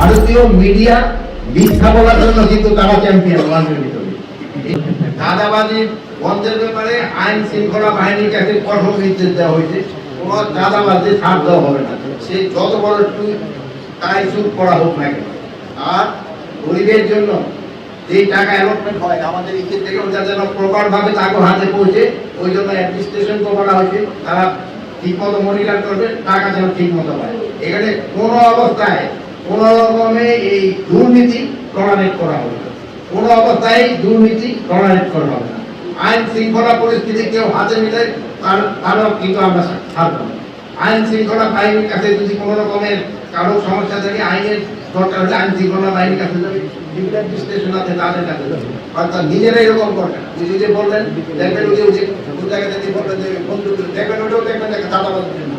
ভারতীয় মিডিয়া মিথ্যা বলার জন্য কিন্তু তারা চ্যাম্পিয়ন ওয়ার্ল্ডের ভিতরে। চাঁদাবাজি বন্ধের ব্যাপারে আইন শৃঙ্খলা বাহিনীর কাছে কঠোর নির্দেশ দেওয়া হয়েছে, কোনো চাঁদাবাজি ছাড় দেওয়া হবে না, সে যত বড় তাই চুপ করা হোক না কেন। আর গরিবের জন্য যে টাকা অ্যালটমেন্ট হয় আমাদের এখান থেকে ওটা যেন প্রপার ভাবে তাকে হাতে পৌঁছে, ওই জন্য অ্যাডমিনিস্ট্রেশন করা হয়েছে, তারা ঠিক মতো মনিটর করবে, টাকা যেন ঠিক মতো পায়। এখানে কোনো অবস্থায় কোনো রকমে এই দুর্নীতি টলারেট করা হবে না, কোনো অবস্থায় দুর্নীতি টলারেট করা হবে না। আইন শৃঙ্খলা পরিস্থিতি কেউ হাতে নিলে তারও কিন্তু আমরা ছাড়ব না। আইন শৃঙ্খলা বাহিনীর কাছে যদি কোনো রকমের কারো সমস্যা থাকে, আইনের দরকার হলে আইন শৃঙ্খলা বাহিনীর কাছে যাবে, স্টেশন আছে তাদের কাছে যাবে। অর্থাৎ নিজেরা এরকম করবে না। ওই যে বললেন দেখবেন, ওই যে জায়গাতে বললেন যে বন্ধু দেখবেন, ওটাও দেখবেন চাঁদাবাজির জন্য,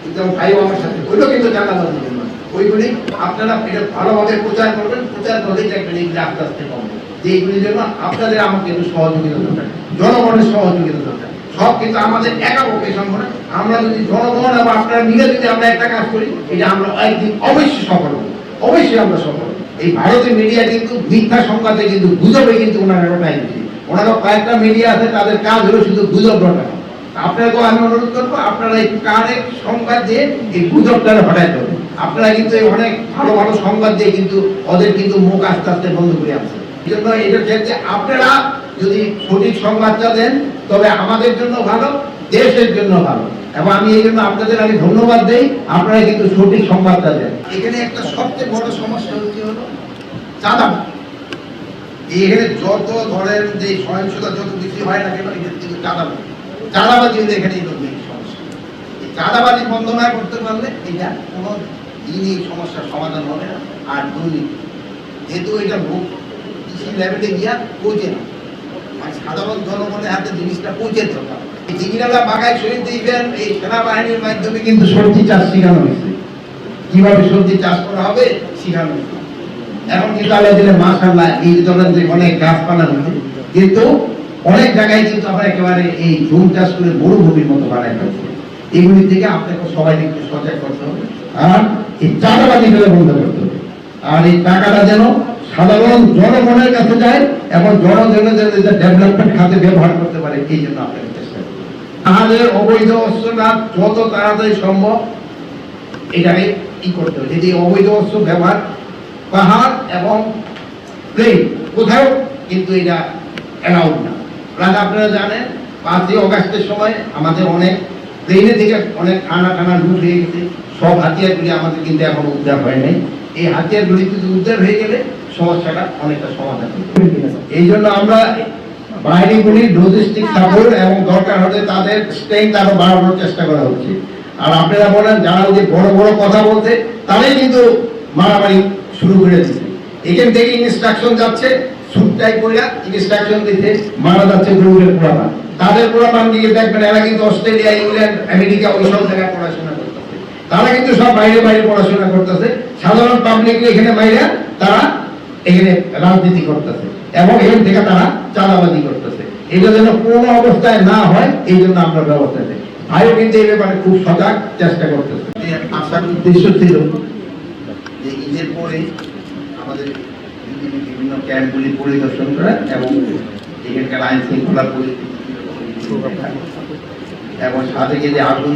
কিন্তু ভাই আমার সাথে ওইটাও কিন্তু চাঁদাবাজির জন্য। ওইগুলি আপনারা এটা ভালোভাবে প্রচার করবেন, প্রচার করলেই দেখবেন এইগুলি আস্তে আস্তে কমবে। যে এইগুলির জন্য আপনাদের আমাকে একটু সহযোগিতা দরকার, জনগণের সহযোগিতা দরকার। সব কিন্তু আমাদের একা পক্ষে সম্ভব না। আমরা যদি জনগণ এবং আপনারা মিলে যদি আমরা একটা কাজ করি, এটা আমরা একদিন অবশ্যই সফল হবো, অবশ্যই আমরা সফল। এই ভারতীয় মিডিয়া কিন্তু মিথ্যা সংবাদে কিন্তু গুজবে কিন্তু ওনারা রটাই দিচ্ছে। ওনারা কয়েকটা মিডিয়া আছে, তাদের কাজ হলো শুধু গুজব রটানো। আপনাকেও আমি অনুরোধ করবো, আপনারা এই কারেক্ট সংবাদ দিয়ে এই গুজবটা হটাইতে হবে। আপনারা কিন্তু অনেক ভালো ভালো সংবাদ দিয়ে কিন্তু ওদের কিন্তু মুখ আস্তে আস্তে বন্ধ করে আসছে। এই জন্য এটার ক্ষেত্রে আপনারা যদি সঠিক সংবাদটা দেন, তবে আমাদের জন্য ভালো, দেশের জন্য ভালো। এবং আমি এই জন্য আপনাদের আমি ধন্যবাদ দেই, আপনারা কিন্তু সঠিক সংবাদটা দেন। এখানে একটা সবচেয়ে বড় সমস্যা হচ্ছে হলো চাঁদাবাজি। এখানে যত ধরেন যে সহিংসতা যত কিছু হয় না কেন, এখানে কিন্তু চাঁদাবাজি হলে এখানে সমস্যা। এই চাঁদাবাজি বন্ধ না করতে পারলে এটা কোনো দিনই সমস্যার সমাধান হবে না। আর দুর্নীতি যেহেতু এটা লোক কৃষি লেভেলে গিয়া পৌঁছে না, মানে সাধারণ জনগণের হাতে জিনিসটা পৌঁছে দরকার। এই জিনিসটা বাগায় শরীর দিবেন, এই সেনাবাহিনীর মাধ্যমে কিন্তু সবজি চাষ শেখানো হয়েছে, কিভাবে সবজি চাষ করা হবে শেখানো হয়েছে। এখন কিন্তু আল্লাহ দিলে মাশাআল্লাহ এই ধরনের অনেক গাছপালা হয়েছে, কিন্তু অনেক জায়গায় কিন্তু আমরা একেবারে এই ঝুম চাষ করে মরুভূমির মতো বানাই ফেলছি। এগুলি থেকে আপনাকে সবাই একটু সজাগ করতে হবে, আর এই চাঁদাবাজি করে বন্ধ করতে হবে। আর এই টাকাটা যেন সাধারণ জনগণের কাছে যায় এবং জনগণের যেন ডেভেলপমেন্ট খাতে ব্যবহার করতে পারে, এই জন্য আপনাকে চেষ্টা করতে হবে। আমাদের অবৈধ অস্ত্রটা যত তাড়াতাড়ি সম্ভব এটাকে কি করতে হবে। যদি অবৈধ অস্ত্র ব্যবহার পাহাড় এবং প্লেন কোথাও কিন্তু এটা অ্যালাউড না। প্লাস আপনারা জানেন 5ই অগাস্টের সময় আমাদের অনেক প্লেনে থেকে অনেক টানা লুট হয়ে গেছে। সব হাতিয়ারগুলি আমাদের কিন্তু এখনো উদ্ধার হয় নাই। এই হাতিয়ারগুলি কিন্তু উদ্ধার হয়ে গেলে সমস্যাটা অনেকটা সমাধান হবে। এই জন্য আমরা বাহিনীগুলির লজিস্টিক সাপোর্ট এবং দরকার হলে তাদের স্ট্রেংথ আরো বাড়ানোর চেষ্টা করা হচ্ছে। আর আপনারা বলেন যারা ওই যে বড় বড় কথা বলতে, তারাই কিন্তু মারামারি শুরু করে দিচ্ছে। এখান থেকে ইনস্ট্রাকশন যাচ্ছে, সুটটাই করে ইনস্ট্রাকশন দিতে মারা যাচ্ছে গ্রুপের পোড়াপান। তাদের পোড়াপান দিকে দেখবেন এরা কিন্তু অস্ট্রেলিয়া, ইংল্যান্ড, আমেরিকা ওই সব জায়গায় পড়াশোনা করতেছে। তারা কিন্তু সব বাইরে বাইরে পড়াশোনা করতেছে। সাধারণ পাবলিক এখানে বাইরে তারা এখানে রাজনীতি করতেছে এবং এখান থেকে তারা চাঁদাবাজি করতেছে। এটা যেন কোনো অবস্থায় না হয়, এই জন্য আমরা ব্যবস্থা নেই। ভাইও কিন্তু এই ব্যাপারে খুব সজাগ চেষ্টা করতেছে। আসার উদ্দেশ্য ছিল যে ঈদের পরে আমাদের বিভিন্ন ক্যাম্পগুলি পরিদর্শন করা এবং এখানকার আইন শৃঙ্খলা পরিস্থিতি এবং সাথে যে আগুন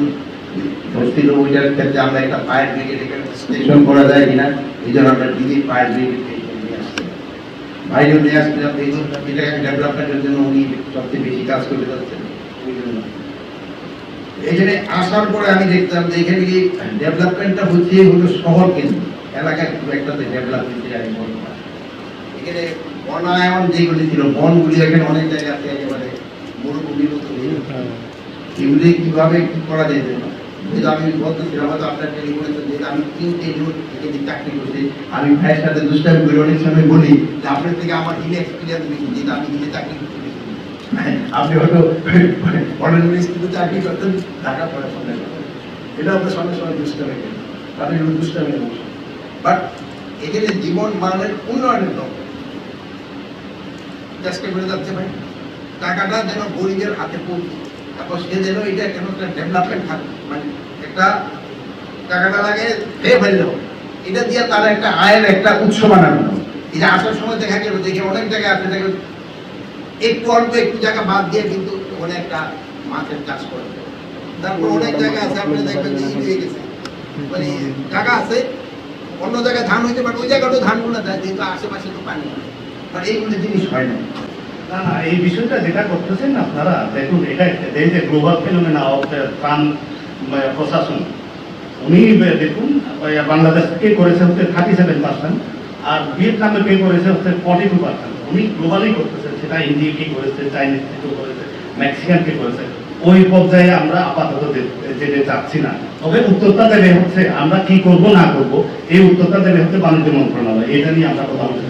ধরছিল ওইটার ক্ষেত্রে আমরা একটা ফায়ার ব্রিগেড স্টেশন করা যায় কিনা, এই জন্য আমরা দিদি ফায়ার ব্রিগেড নিয়ে আসছি। বাইরেও নিয়ে আসতে এটাকে ডেভেলপমেন্টের জন্য উনি সবচেয়ে বেশি কাজ করে যাচ্ছেন। এই জন্য আসার পরে আমি দেখতাম যে এখানে ডেভেলপমেন্টটা হচ্ছে হলো শহর কেন্দ্র এলাকায়, খুব একটা ডেভেলপমেন্ট এখানে বনায়ন যেগুলি ছিল বনগুলি এখানে অনেক জায়গাতে একেবারে মরুভূমির মতো, এগুলি কিভাবে কি করা যায়। যেহেতু আমি বলতেছিলাম হয়তো আপনার টেলিফোনে যে আমি 3টে ইউনিট থেকে চাকরি করছি, আমি ভাইয়ের সাথে দুষ্টামি করে অনেক সময় বলি যে আপনার থেকে আমার ইনএক্সপিরিয়েন্স বেশি, যেটা আমি নিজে চাকরি করতে আপনি হয়তো অনেক কিন্তু চাকরি করতেন টাকা পড়াশোনা করতেন, এটা আপনার সঙ্গে সঙ্গে দুষ্টামি করেন, আপনি দুষ্টামি করছেন। বাট এখানে জীবন মানের উন্নয়নের দরকার চেষ্টা করে যাচ্ছে ভাই। টাকাটা যেন গরিবের হাতে পৌঁছে, তারপর সে যেন এটা কেন একটা ডেভেলপমেন্ট থাকে, মানে একটা টাকাটা লাগে ফেললে হবে, এটা দিয়ে তারা একটা আয়ের একটা উৎস বানানো। এই যে আসার সময় দেখা গেল দেখে অনেক জায়গায় আপনি দেখেন একটু অল্প একটু জায়গা বাদ দিয়ে কিন্তু ওখানে একটা মাছের চাষ করে। তারপর অনেক জায়গা আছে আপনি দেখবেন যে হয়ে গেছে, মানে জায়গা আছে অন্য জায়গায় ধান হইতে পারে, ওই জায়গাটাও ধান গুলো দেয় যেহেতু আশেপাশে তো পানি হয়, আর এইগুলো জিনিস হয় না। না না, এই বিষয়টা যেটা করতেছেন আপনারা দেখুন, এটা যে গ্লোবাল ফেনোমেনা অফ ত্রাণ প্রশাসন, উনি দেখুন বাংলাদেশ পে করেছে হচ্ছে 37%, আর ভিয়েতনামে পে করেছে হচ্ছে 42%। উনি গ্লোবালি করতেছেন, সেটা ইন্ডিয়া কে করেছে, চাইনিজ কে করেছে, মেক্সিকান কে করেছে। ওই পর্যায়ে আমরা আপাতত যেতে চাচ্ছি না। তবে উত্তরটা দেবে হচ্ছে আমরা কি করব না করব, এই উত্তরটা দেবে হচ্ছে বাণিজ্য মন্ত্রণালয়। এটা নিয়ে আমরা কথা বলতে